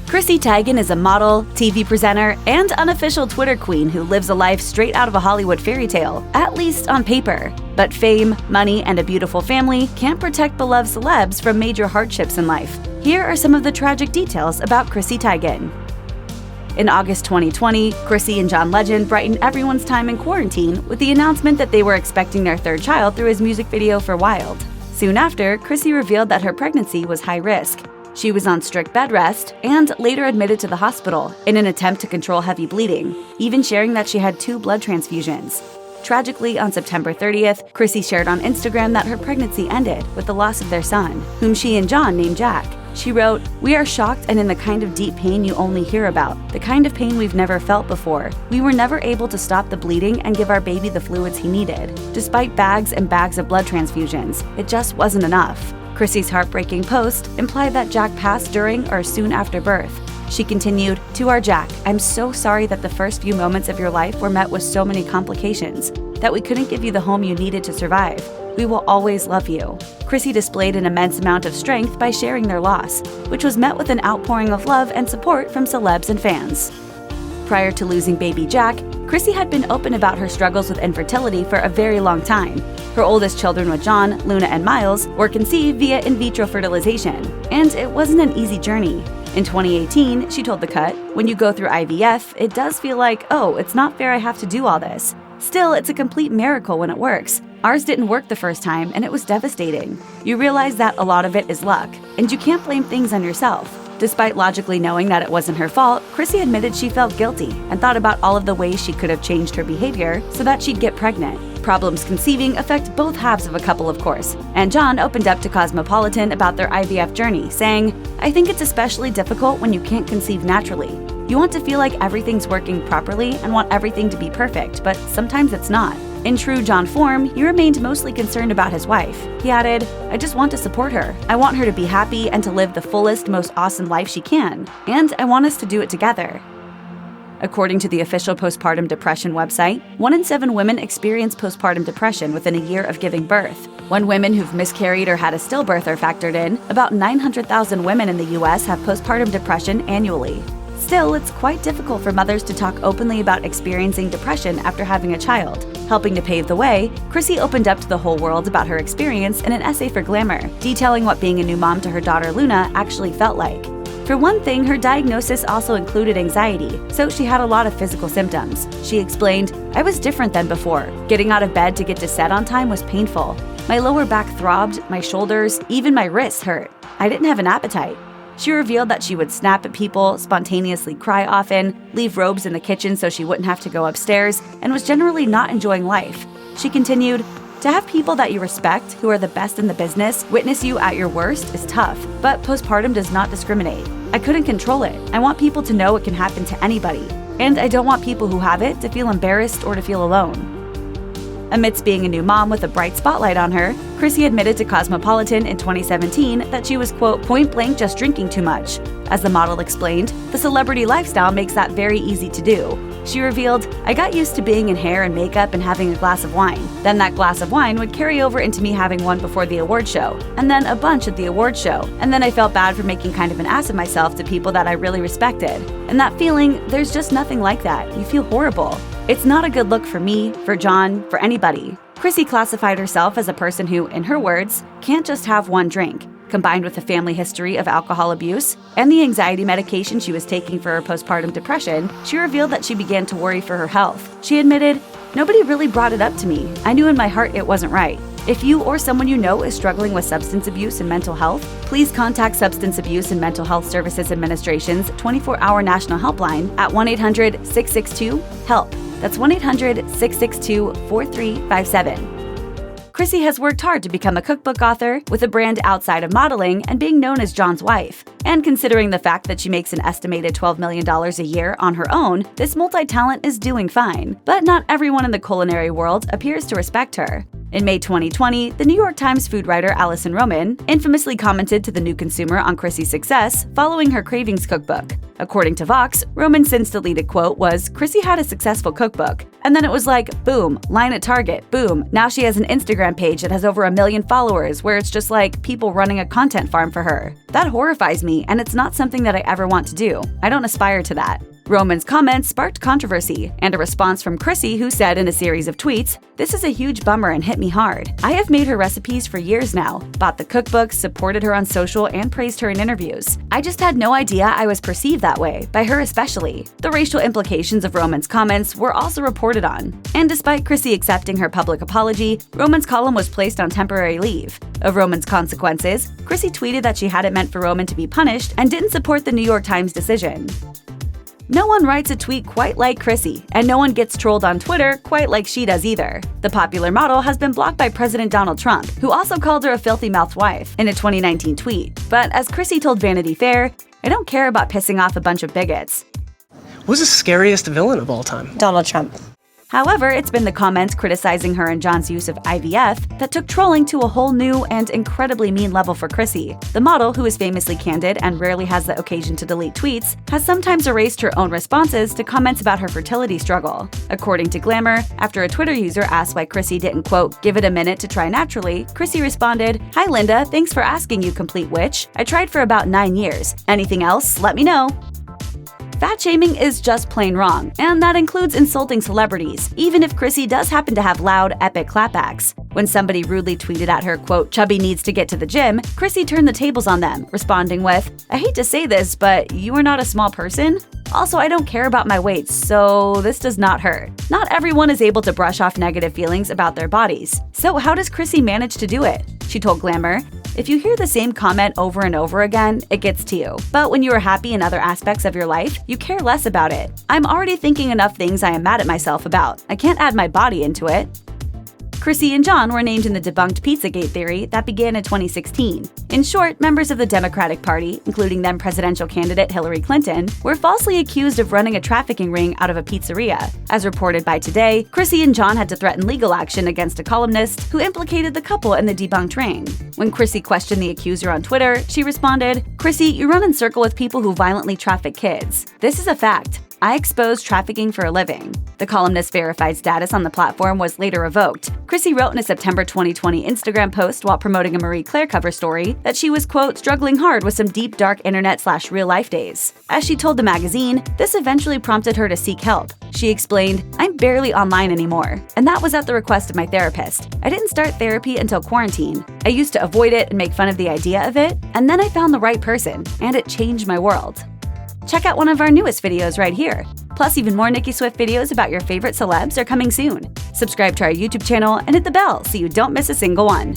Chrissy Teigen is a model, TV presenter, and unofficial Twitter queen who lives a life straight out of a Hollywood fairy tale, at least on paper. But fame, money, and a beautiful family can't protect beloved celebs from major hardships in life. Here are some of the tragic details about Chrissy Teigen. In August 2020, Chrissy and John Legend brightened everyone's time in quarantine with the announcement that they were expecting their third child through his music video for Wild. Soon after, Chrissy revealed that her pregnancy was high risk. She was on strict bed rest and later admitted to the hospital in an attempt to control heavy bleeding, even sharing that she had 2 blood transfusions. Tragically, on September 30th, Chrissy shared on Instagram that her pregnancy ended with the loss of their son, whom she and John named Jack. She wrote, "We are shocked and in the kind of deep pain you only hear about, the kind of pain we've never felt before. We were never able to stop the bleeding and give our baby the fluids he needed. Despite bags and bags of blood transfusions, it just wasn't enough." Chrissy's heartbreaking post implied that Jack passed during or soon after birth. She continued, "To our Jack, I'm so sorry that the first few moments of your life were met with so many complications, that we couldn't give you the home you needed to survive. We will always love you." Chrissy displayed an immense amount of strength by sharing their loss, which was met with an outpouring of love and support from celebs and fans. Prior to losing baby Jack, Chrissy had been open about her struggles with infertility for a very long time. Her oldest children with John, Luna, and Miles were conceived via in vitro fertilization, and it wasn't an easy journey. In 2018, she told The Cut, "When you go through IVF, it does feel like, oh, it's not fair I have to do all this. Still, it's a complete miracle when it works. Ours didn't work the first time, and it was devastating. You realize that a lot of it is luck, and you can't blame things on yourself." Despite logically knowing that it wasn't her fault, Chrissy admitted she felt guilty and thought about all of the ways she could have changed her behavior so that she'd get pregnant. Problems conceiving affect both halves of a couple, of course, and John opened up to Cosmopolitan about their IVF journey, saying, "I think it's especially difficult when you can't conceive naturally. You want to feel like everything's working properly and want everything to be perfect, but sometimes it's not." In true John form, he remained mostly concerned about his wife. He added, "I just want to support her. I want her to be happy and to live the fullest, most awesome life she can. And I want us to do it together." According to the official postpartum depression website, 1 in 7 women experience postpartum depression within a year of giving birth. When women who've miscarried or had a stillbirth are factored in, about 900,000 women in the US have postpartum depression annually. Still, it's quite difficult for mothers to talk openly about experiencing depression after having a child. Helping to pave the way, Chrissy opened up to the whole world about her experience in an essay for Glamour, detailing what being a new mom to her daughter Luna actually felt like. For one thing, her diagnosis also included anxiety, so she had a lot of physical symptoms. She explained, "I was different than before. Getting out of bed to get to set on time was painful. My lower back throbbed, my shoulders, even my wrists hurt. I didn't have an appetite." She revealed that she would snap at people, spontaneously cry often, leave robes in the kitchen so she wouldn't have to go upstairs, and was generally not enjoying life. She continued, "To have people that you respect, who are the best in the business, witness you at your worst is tough, but postpartum does not discriminate. I couldn't control it. I want people to know it can happen to anybody, and I don't want people who have it to feel embarrassed or to feel alone." Amidst being a new mom with a bright spotlight on her, Chrissy admitted to Cosmopolitan in 2017 that she was, quote, "point blank just drinking too much." As the model explained, the celebrity lifestyle makes that very easy to do. She revealed, "I got used to being in hair and makeup and having a glass of wine. Then that glass of wine would carry over into me having one before the award show, and then a bunch at the award show. And then I felt bad for making kind of an ass of myself to people that I really respected. And that feeling, there's just nothing like that. You feel horrible. It's not a good look for me, for John, for anybody." Chrissy classified herself as a person who, in her words, can't just have one drink. Combined with a family history of alcohol abuse and the anxiety medication she was taking for her postpartum depression, she revealed that she began to worry for her health. She admitted, "Nobody really brought it up to me. I knew in my heart it wasn't right. If you or someone you know is struggling with substance abuse and mental health, please contact Substance Abuse and Mental Health Services Administration's 24-hour national helpline at 1-800-662-HELP. That's 1-800-662-4357. Chrissy has worked hard to become a cookbook author with a brand outside of modeling and being known as John's wife. And considering the fact that she makes an estimated $12 million a year on her own, this multi-talent is doing fine. But not everyone in the culinary world appears to respect her. In May 2020, the New York Times food writer Alison Roman infamously commented to the New Consumer on Chrissy's success following her Cravings cookbook. According to Vox, Roman's since deleted quote was, "Chrissy had a successful cookbook. And then it was like, boom, line at Target, boom. Now she has an Instagram page that has over 1 million followers where it's just like people running a content farm for her. That horrifies me, and it's not something that I ever want to do. I don't aspire to that. Roman's comments sparked controversy, and a response from Chrissy, who said in a series of tweets, "This is a huge bummer and hit me hard. I have made her recipes for years now, bought the cookbooks, supported her on social, and praised her in interviews. I just had no idea I was perceived that way, by her especially." The racial implications of Roman's comments were also reported on. And despite Chrissy accepting her public apology, Roman's column was placed on temporary leave. Of Roman's consequences, Chrissy tweeted that she hadn't meant for Roman to be punished and didn't support the New York Times decision. No one writes a tweet quite like Chrissy, and no one gets trolled on Twitter quite like she does either. The popular model has been blocked by President Donald Trump, who also called her a filthy-mouthed wife in a 2019 tweet. But as Chrissy told Vanity Fair, "I don't care about pissing off a bunch of bigots." Who's the scariest villain of all time? Donald Trump. However, it's been the comments criticizing her and John's use of IVF that took trolling to a whole new and incredibly mean level for Chrissy. The model, who is famously candid and rarely has the occasion to delete tweets, has sometimes erased her own responses to comments about her fertility struggle. According to Glamour, after a Twitter user asked why Chrissy didn't, quote, "give it a minute to try naturally," Chrissy responded, "Hi Linda, thanks for asking, you complete witch. I tried for about 9 years. Anything else? Let me know." Fat shaming is just plain wrong, and that includes insulting celebrities, even if Chrissy does happen to have loud, epic clapbacks. When somebody rudely tweeted at her, quote, "Chubby needs to get to the gym," Chrissy turned the tables on them, responding with, "I hate to say this, but you are not a small person? Also, I don't care about my weight, so this does not hurt." Not everyone is able to brush off negative feelings about their bodies. So how does Chrissy manage to do it? She told Glamour, "If you hear the same comment over and over again, it gets to you. But when you are happy in other aspects of your life, you care less about it. I'm already thinking enough things I am mad at myself about. I can't add my body into it." Chrissy and John were named in the debunked Pizzagate theory that began in 2016. In short, members of the Democratic Party, including then presidential candidate Hillary Clinton, were falsely accused of running a trafficking ring out of a pizzeria. As reported by Today, Chrissy and John had to threaten legal action against a columnist who implicated the couple in the debunked ring. When Chrissy questioned the accuser on Twitter, she responded, "Chrissy, you run in circle with people who violently traffic kids. This is a fact. I expose trafficking for a living." The columnist's verified status on the platform was later revoked. Chrissy wrote in a September 2020 Instagram post while promoting a Marie Claire cover story that she was, quote, "struggling hard with some deep, dark internet/real-life days." As she told the magazine, this eventually prompted her to seek help. She explained, "I'm barely online anymore, and that was at the request of my therapist. I didn't start therapy until quarantine. I used to avoid it and make fun of the idea of it, and then I found the right person, and it changed my world." Check out one of our newest videos right here. Plus, even more Nicki Swift videos about your favorite celebs are coming soon. Subscribe to our YouTube channel and hit the bell so you don't miss a single one.